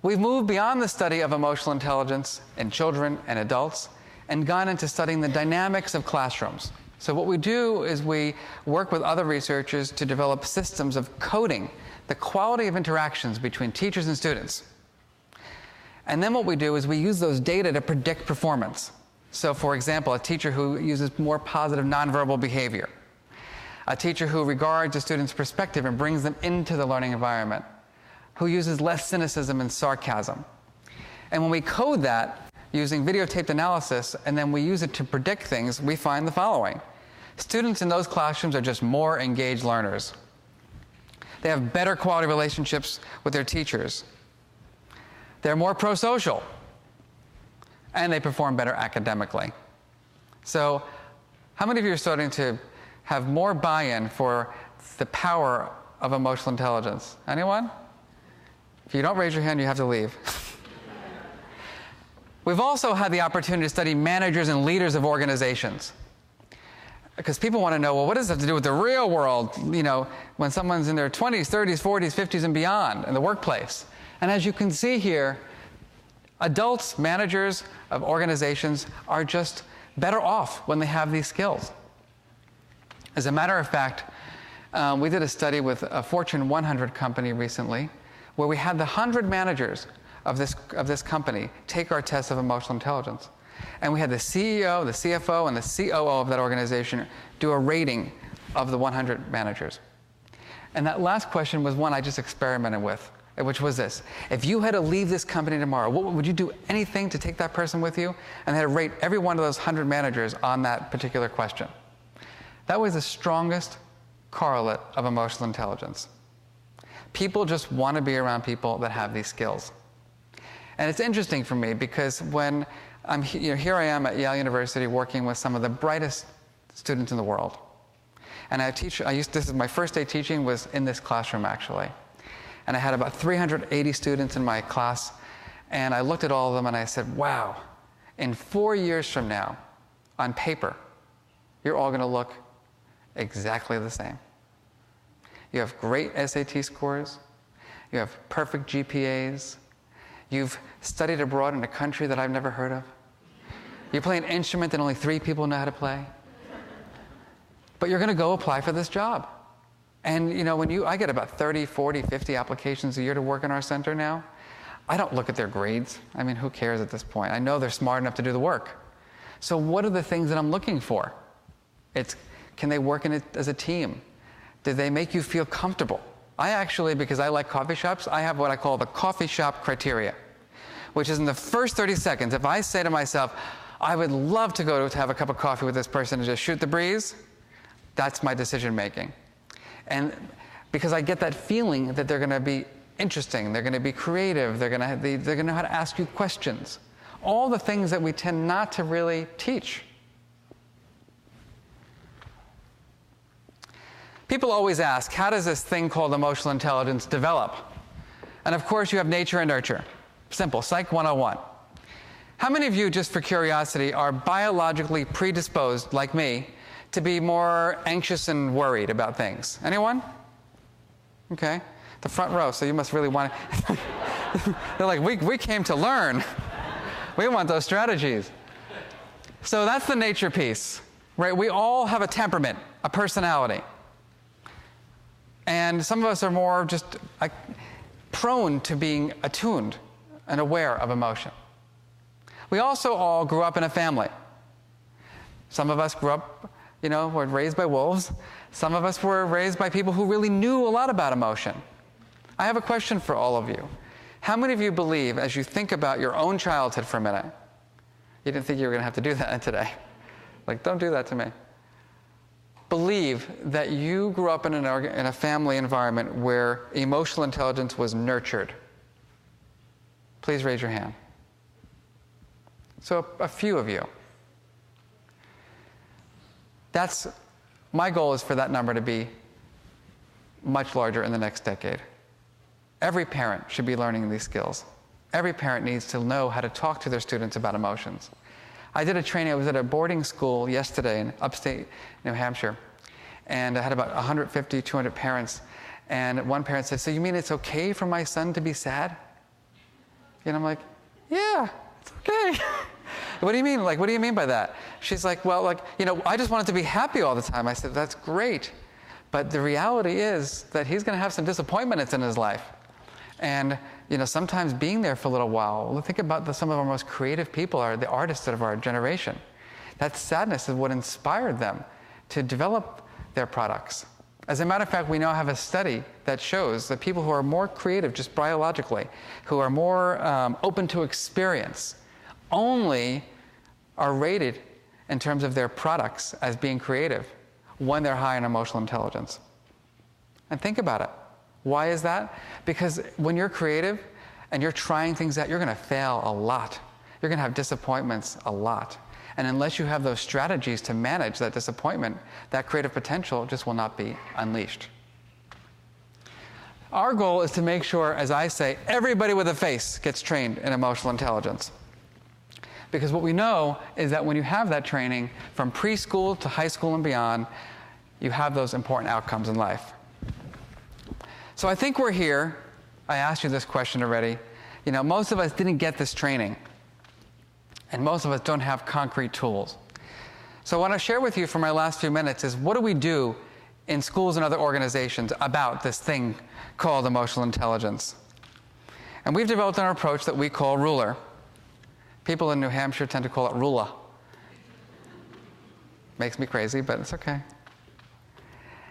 We've moved beyond the study of emotional intelligence in children and adults and gone into studying the dynamics of classrooms. So what we do is we work with other researchers to develop systems of coding the quality of interactions between teachers and students. And then what we do is we use those data to predict performance. So for example, a teacher who uses more positive nonverbal behavior, a teacher who regards a student's perspective and brings them into the learning environment, who uses less cynicism and sarcasm. And when we code that using videotaped analysis and then we use it to predict things, we find the following. Students in those classrooms are just more engaged learners. They have better quality relationships with their teachers. They're more pro-social. And they perform better academically. So how many of you are starting to have more buy-in for the power of emotional intelligence? Anyone? If you don't raise your hand, you have to leave. We've also had the opportunity to study managers and leaders of organizations. Because people want to know, well, what does it have to do with the real world, you know, when someone's in their 20s, 30s, 40s, 50s, and beyond in the workplace? And as you can see here, adults, managers of organizations are just better off when they have these skills. As a matter of fact, we did a study with a Fortune 100 company recently where we had the 100 managers of this company take our test of emotional intelligence. And we had the CEO, the CFO, and the COO of that organization do a rating of the 100 managers. And that last question was one I just experimented with, which was this. If you had to leave this company tomorrow, would you do anything to take that person with you? And they had to rate every one of those 100 managers on that particular question. That was the strongest correlate of emotional intelligence. People just want to be around people that have these skills. And it's interesting for me because when here I am at Yale University working with some of the brightest students in the world. And this is my first day teaching was in this classroom actually. And I had about 380 students in my class. And I looked at all of them and I said, wow, in 4 years from now, on paper, you're all going to look exactly the same. You have great SAT scores. You have perfect GPAs. You've studied abroad in a country that I've never heard of. You play an instrument that only 3 people know how to play. But you're going to go apply for this job. And you know, I get about 30, 40, 50 applications a year to work in our center now. I don't look at their grades. I mean, who cares at this point? I know they're smart enough to do the work. So what are the things that I'm looking for? Can they work in it as a team? Do they make you feel comfortable? I actually, because I like coffee shops, I have what I call the coffee shop criteria, which is in the first 30 seconds, if I say to myself, I would love to go to have a cup of coffee with this person and just shoot the breeze, that's my decision making. And because I get that feeling that they're going to be interesting, they're going to be creative, they're going to know how to ask you questions. All the things that we tend not to really teach. People always ask, how does this thing called emotional intelligence develop? And of course, you have nature and nurture. Simple, Psych 101. How many of you, just for curiosity, are biologically predisposed, like me, to be more anxious and worried about things? Anyone? Okay. The front row, so you must really want to... They're like, we came to learn. We want those strategies. So that's the nature piece, right? We all have a temperament, a personality. And some of us are more just prone to being attuned and aware of emotion. We also all grew up in a family. Some of us grew up, were raised by wolves. Some of us were raised by people who really knew a lot about emotion. I have a question for all of you. How many of you believe, as you think about your own childhood for a minute, you didn't think you were going to have to do that today, Like, don't do that to me. Believe that you grew up in a family environment where emotional intelligence was nurtured. Please raise your hand. So a few of you. My goal is for that number to be much larger in the next decade. Every parent should be learning these skills. Every parent needs to know how to talk to their students about emotions. I did a training. I was at a boarding school yesterday in upstate New Hampshire, and I had about 150, 200 parents. And one parent said, "So you mean it's okay for my son to be sad?" And I'm like, "Yeah, it's okay." "What do you mean? Like, what do you mean by that?" She's like, "Well, like, I just want it to be happy all the time." I said, "That's great. But the reality is that he's going to have some disappointments in his life. And, sometimes being there for a little while." Think about some of our most creative people are the artists of our generation. That sadness is what inspired them to develop their products. As a matter of fact, we now have a study that shows that people who are more creative, just biologically, who are more open to experience, only are rated in terms of their products as being creative when they're high in emotional intelligence. And think about it. Why is that? Because when you're creative and you're trying things out, you're going to fail a lot. You're going to have disappointments a lot. And unless you have those strategies to manage that disappointment, that creative potential just will not be unleashed. Our goal is to make sure, as I say, everybody with a face gets trained in emotional intelligence. Because what we know is that when you have that training from preschool to high school and beyond, you have those important outcomes in life. So I think we're here. I asked you this question already. Most of us didn't get this training. And most of us don't have concrete tools. So what I share with you for my last few minutes is, what do we do in schools and other organizations about this thing called emotional intelligence? And we've developed an approach that we call RULER. People in New Hampshire tend to call it RULA. Makes me crazy, but it's okay.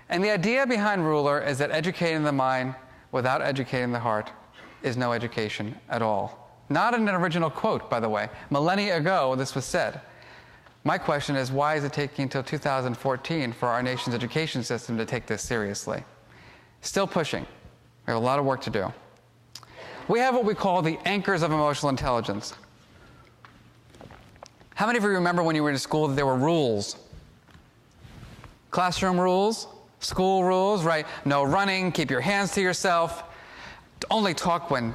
And the idea behind RULER is that educating the mind without educating the heart is no education at all. Not an original quote, by the way. Millennia ago, this was said. My question is, why is it taking until 2014 for our nation's education system to take this seriously? Still pushing. We have a lot of work to do. We have what we call the anchors of emotional intelligence. How many of you remember when you were in school that there were rules? Classroom rules, school rules, right? No running, keep your hands to yourself. Only talk when,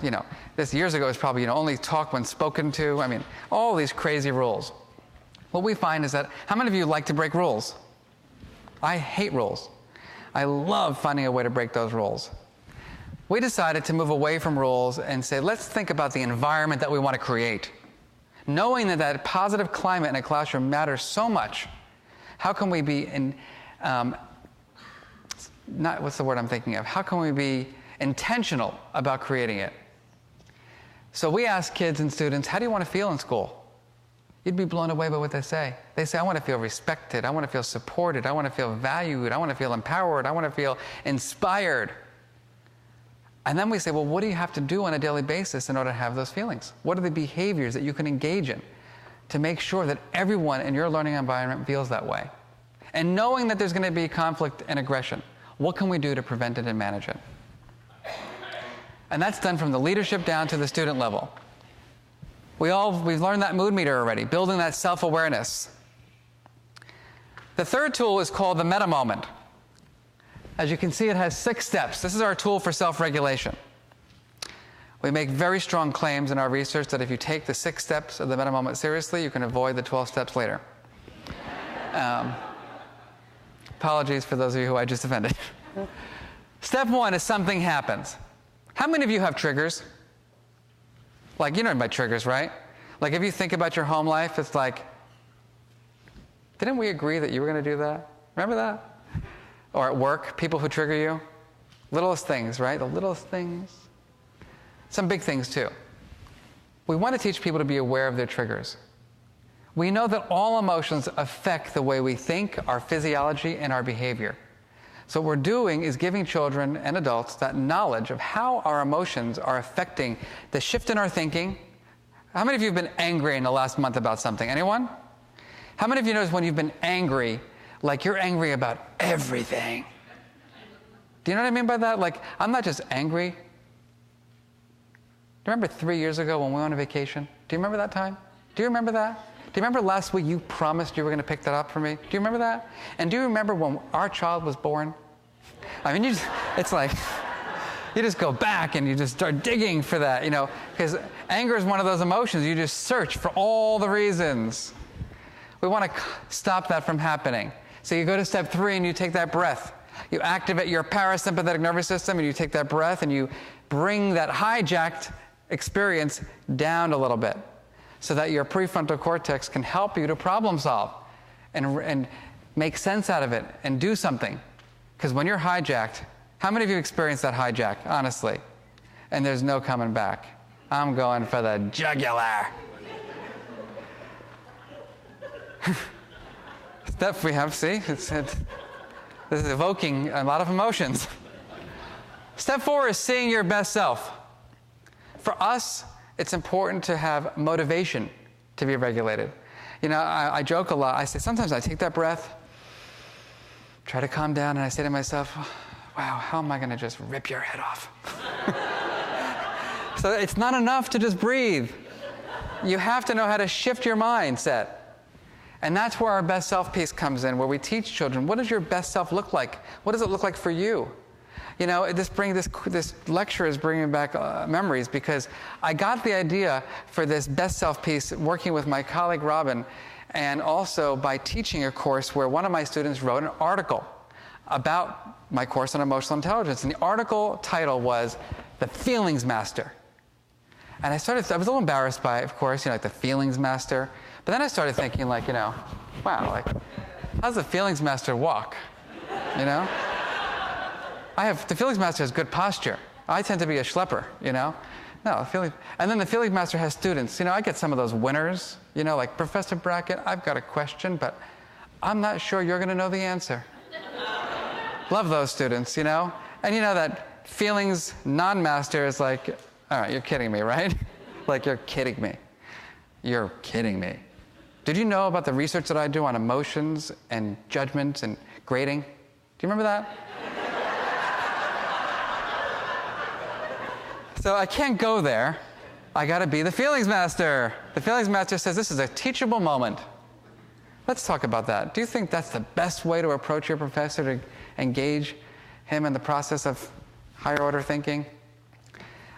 this years ago was probably, only talk when spoken to. I mean, all these crazy rules. What we find is that, how many of you like to break rules? I hate rules. I love finding a way to break those rules. We decided to move away from rules and say, let's think about the environment that we want to create. Knowing that positive climate in a classroom matters so much, how can we be what's the word I'm thinking of? How can we be intentional about creating it? So we ask kids and students, how do you want to feel in school? You'd be blown away by what they say. They say, I want to feel respected. I want to feel supported. I want to feel valued. I want to feel empowered. I want to feel inspired. And then we say, well, what do you have to do on a daily basis in order to have those feelings? What are the behaviors that you can engage in to make sure that everyone in your learning environment feels that way? And knowing that there's going to be conflict and aggression, what can we do to prevent it and manage it? And that's done from the leadership down to the student level. We've learned that mood meter already, building that self-awareness. The third tool is called the meta moment. As you can see, it has 6 steps. This is our tool for self-regulation. We make very strong claims in our research that if you take the 6 steps of the meta moment seriously, you can avoid the 12 steps later. Apologies for those of you who I just offended. Step 1 is something happens. How many of you have triggers? Like, you know about triggers, right? Like, if you think about your home life, it's like, didn't we agree that you were going to do that? Remember that? Or at work, people who trigger you. Littlest things, right? The littlest things. Some big things, too. We want to teach people to be aware of their triggers. We know that all emotions affect the way we think, our physiology, and our behavior. So what we're doing is giving children and adults that knowledge of how our emotions are affecting the shift in our thinking. How many of you have been angry in the last month about something? Anyone? How many of you notice when you've been angry, like you're angry about everything? Do you know what I mean by that? Like, I'm not just angry. Do you remember 3 years ago when we went on vacation? Do you remember that time? Do you remember that? Do you remember last week you promised you were going to pick that up for me? Do you remember that? And do you remember when our child was born? I mean, it's like, you just go back and you just start digging for that, because anger is one of those emotions. You just search for all the reasons. We want to stop that from happening. So you go to step 3 and you take that breath. You activate your parasympathetic nervous system and you take that breath and you bring that hijacked experience down a little bit so that your prefrontal cortex can help you to problem solve and make sense out of it and do something. Because when you're hijacked, how many of you experienced that hijack, honestly? And there's no coming back. I'm going for the jugular. Step we have, see? This is evoking a lot of emotions. Step 4 is seeing your best self. For us, it's important to have motivation to be regulated. I joke a lot. I say, sometimes I take that breath, try to calm down, and I say to myself, wow, how am I going to just rip your head off? So it's not enough to just breathe. You have to know how to shift your mindset. And that's where our best self piece comes in, where we teach children, what does your best self look like? What does it look like for you? This lecture is bringing back memories, because I got the idea for this best self piece working with my colleague Robin, and also by teaching a course where one of my students wrote an article about my course on emotional intelligence. And the article title was The Feelings Master. And I was a little embarrassed by it, of course, like the Feelings Master. But then I started thinking, wow, how's the Feelings Master walk? The Feelings Master has good posture. I tend to be a schlepper, No, and then the Feelings Master has students. I get some of those winners, like Professor Brackett, I've got a question, but I'm not sure you're going to know the answer. Love those students, And that Feelings non-master is like, all right, you're kidding me, right? Like, you're kidding me. You're kidding me. Did you know about the research that I do on emotions and judgments and grading? Do you remember that? So I can't go there. I got to be the Feelings Master. The Feelings Master says this is a teachable moment. Let's talk about that. Do you think that's the best way to approach your professor, to engage him in the process of higher order thinking?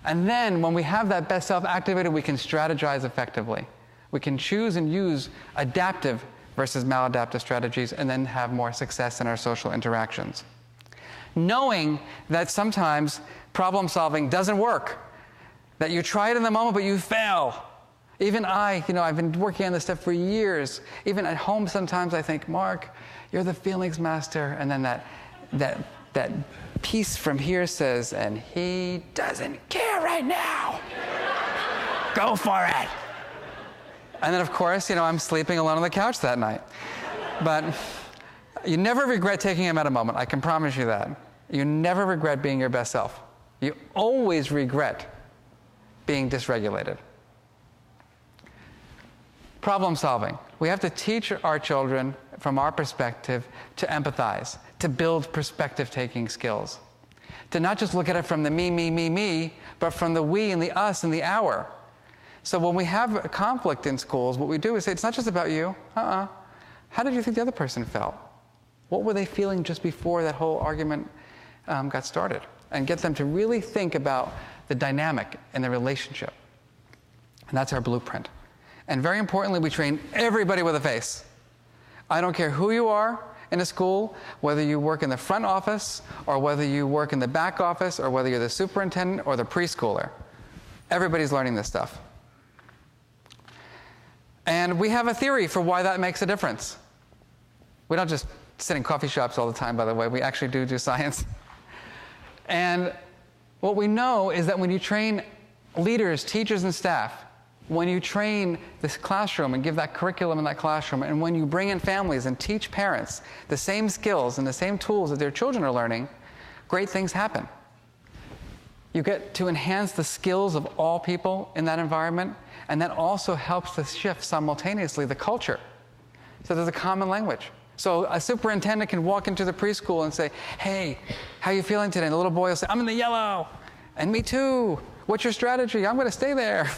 And then when we have that best self activated, we can strategize effectively. We can choose and use adaptive versus maladaptive strategies and then have more success in our social interactions. Knowing that sometimes problem solving doesn't work, that you try it in the moment but you fail. Even I've been working on this stuff for years. Even at home sometimes I think, Mark, you're the Feelings Master, and then that piece from here says, and he doesn't care right now. Go for it. And then, of course, I'm sleeping alone on the couch that night. But you never regret taking him at a moment. I can promise you that. You never regret being your best self. You always regret being dysregulated. Problem solving. We have to teach our children, from our perspective, to empathize, to build perspective-taking skills, to not just look at it from the me, but from the we and the us and the our. So when we have a conflict in schools, what we do is say, it's not just about you. How did you think the other person felt? What were they feeling just before that whole argument got started? And get them to really think about the dynamic in the relationship. And that's our blueprint. And very importantly, we train everybody with a face. I don't care who you are in a school, whether you work in the front office, or whether you work in the back office, or whether you're the superintendent or the preschooler. Everybody's learning this stuff. And we have a theory for why that makes a difference. We don't just sit in coffee shops all the time, by the way. We actually do science. And what we know is that when you train leaders, teachers, and staff, when you train this classroom and give that curriculum in that classroom, and when you bring in families and teach parents the same skills and the same tools that their children are learning, great things happen. You get to enhance the skills of all people in that environment, and that also helps to shift simultaneously the culture. So there's a common language. So a superintendent can walk into the preschool and say, hey, how are you feeling today? And the little boy will say, I'm in the yellow. And me too. What's your strategy? I'm going to stay there.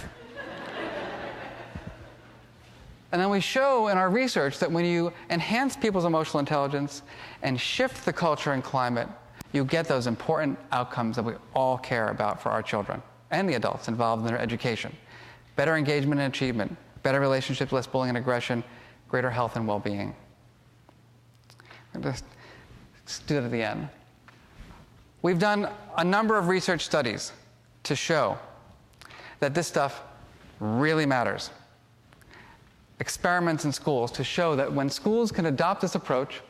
And then we show in our research that when you enhance people's emotional intelligence and shift the culture and climate, you get those important outcomes that we all care about for our children and the adults involved in their education. Better engagement and achievement, better relationships, less bullying and aggression, greater health and well-being. Just do it at the end. We've done a number of research studies to show that this stuff really matters. Experiments in schools to show that when schools can adopt this approach,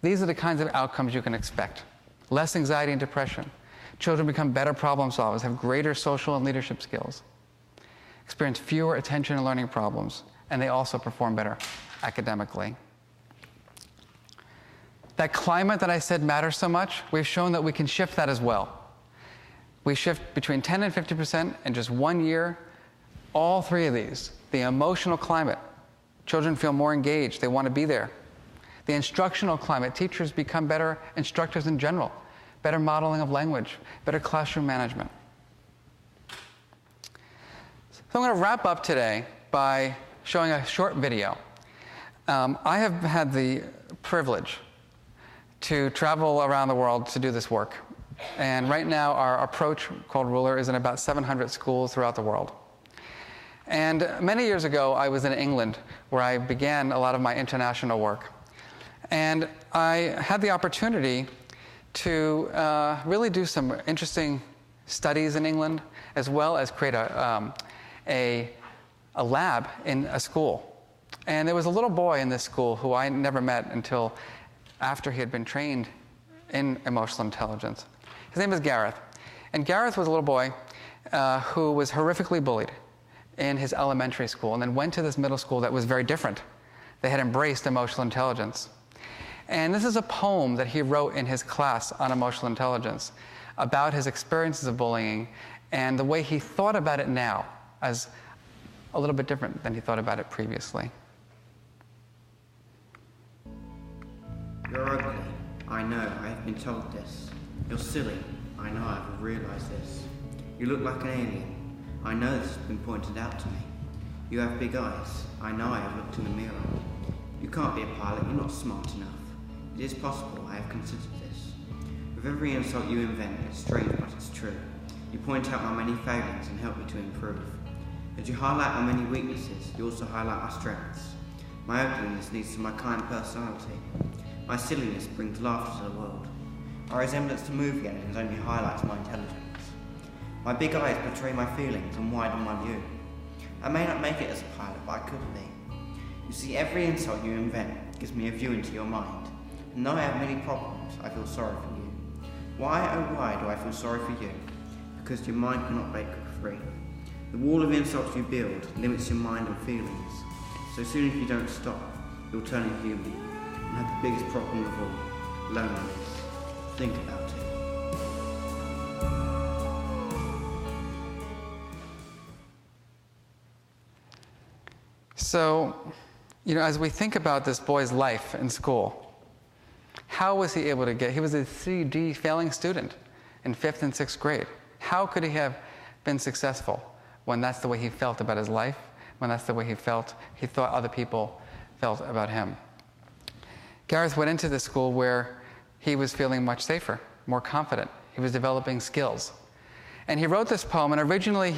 these are the kinds of outcomes you can expect. Less anxiety and depression. Children become better problem solvers, have greater social and leadership skills, experience fewer attention and learning problems, and they also perform better academically. That climate that I said matters so much, we've shown that we can shift that as well. We shift between 10 and 50% in just 1 year. All three of these. The emotional climate. Children feel more engaged. They want to be there. The instructional climate. Teachers become better instructors in general. Better modeling of language. Better classroom management. So I'm going to wrap up today by showing a short video. I have had the privilege to travel around the world to do this work. And right now, our approach, called Ruler, is in about 700 schools throughout the world. And many years ago, I was in England, where I began a lot of my international work. And I had the opportunity to really do some interesting studies in England, as well as create a lab in a school. And there was a little boy in this school who I never met until after he had been trained in emotional intelligence. His name is Gareth. And Gareth was a little boy who was horrifically bullied in his elementary school, and then went to this middle school that was very different. They had embraced emotional intelligence. And this is a poem that he wrote in his class on emotional intelligence about his experiences of bullying and the way he thought about it now as a little bit different than he thought about it previously.
You're ugly. I know, I have been told this. You're silly. I know, I've realized this. You look like an alien. I know this has been pointed out to me. You have big eyes. I know I have looked in the mirror. You can't be a pilot, you're not smart enough. It is possible, I have considered this. With every insult you invent, it's strange but it's true. You point out my many failings and help me to improve. As you highlight my many weaknesses, you also highlight my strengths. My ugliness leads to my kind personality. My silliness brings laughter to the world. My resemblance to movie aliens only highlights my intelligence. My big eyes portray my feelings and widen my view. I may not make it as a pilot, but I could be. You see, every insult you invent gives me a view into your mind. And though I have many problems, I feel sorry for you. Why, oh why, do I feel sorry for you? Because your mind cannot break free. The wall of insults you build limits your mind and feelings. So soon as you don't stop, you'll turn inhuman and have the biggest problem of all, loneliness. Think about it.
So, as we think about this boy's life in school, how was he able to he was a C/D failing student in 5th and 6th grade. How could he have been successful when that's the way he felt about his life, when that's the way he thought other people felt about him? Gareth went into this school where he was feeling much safer, more confident. He was developing skills. And he wrote this poem, and originally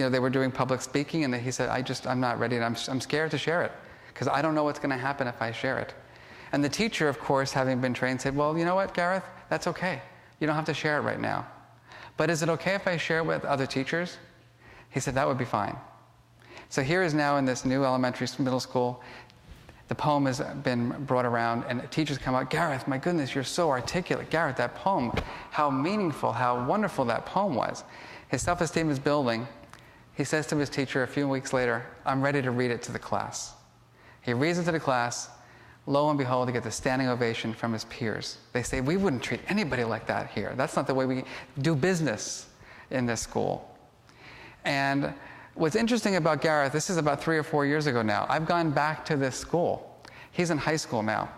they were doing public speaking, and he said, I'm not ready, and I'm scared to share it, because I don't know what's going to happen if I share it. And the teacher, of course, having been trained, said, well, you know what, Gareth, that's okay. You don't have to share it right now. But is it okay if I share it with other teachers? He said, that would be fine. So here is now in this new elementary middle school, the poem has been brought around, and teachers come out, Gareth, my goodness, you're so articulate. Gareth, that poem, how meaningful, how wonderful that poem was. His self-esteem is building. He says to his teacher a few weeks later, I'm ready to read it to the class. He reads it to the class. Lo and behold, he gets a standing ovation from his peers. They say, we wouldn't treat anybody like that here. That's not the way we do business in this school. What's interesting about Gareth, this is about 3 or 4 years ago now, I've gone back to this school. He's in high school now.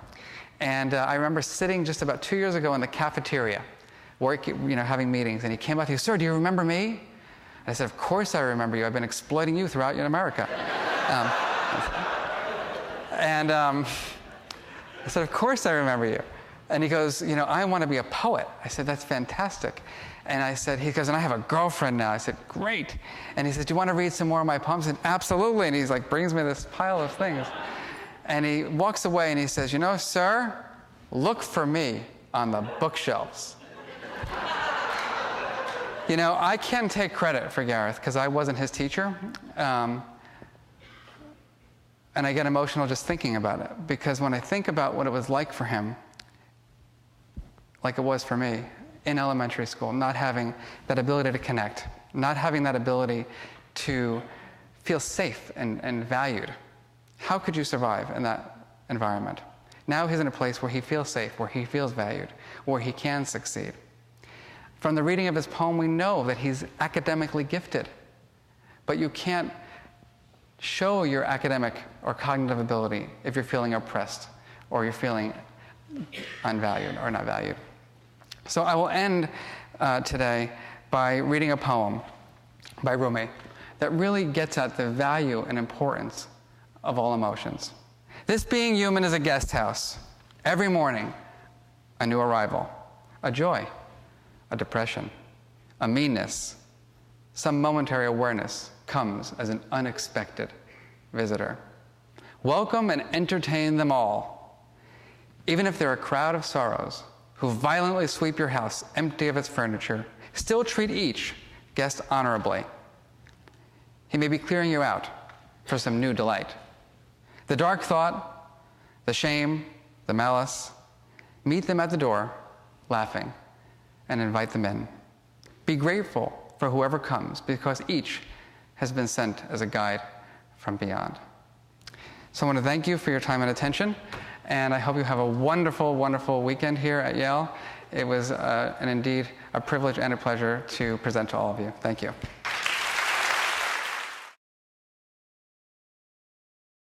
And I remember sitting just about 2 years ago in the cafeteria, having meetings, and he came up, he goes, "Sir, do you remember me?" I said, "Of course I remember you. I've been exploiting you throughout America." I said, "Of course I remember you." And he goes, "I want to be a poet." I said, "That's fantastic." And he goes, "And I have a girlfriend now." I said, "Great." And he said, "Do you want to read some more of my poems?" I said, "Absolutely." And he's like, brings me this pile of things. And he walks away and he says, "Sir, look for me on the bookshelves." I can take credit for Gareth because I wasn't his teacher. And I get emotional just thinking about it, because when I think about what it was like for him, like it was for me, in elementary school, not having that ability to connect, not having that ability to feel safe and valued. How could you survive in that environment? Now he's in a place where he feels safe, where he feels valued, where he can succeed. From the reading of his poem, we know that he's academically gifted, but you can't show your academic or cognitive ability if you're feeling oppressed or you're feeling unvalued or not valued. So I will end today by reading a poem by Rumi that really gets at the value and importance of all emotions. This being human is a guest house. Every morning, a new arrival, a joy, a depression, a meanness, some momentary awareness comes as an unexpected visitor. Welcome and entertain them all. Even if they're a crowd of sorrows who violently sweep your house empty of its furniture, still treat each guest honorably. He may be clearing you out for some new delight. The dark thought, the shame, the malice, meet them at the door, laughing, and invite them in. Be grateful for whoever comes, because each has been sent as a guide from beyond. So I want to thank you for your time and attention, and I hope you have a wonderful, wonderful weekend here at Yale. It was indeed a privilege and a pleasure to present to all of you. Thank you.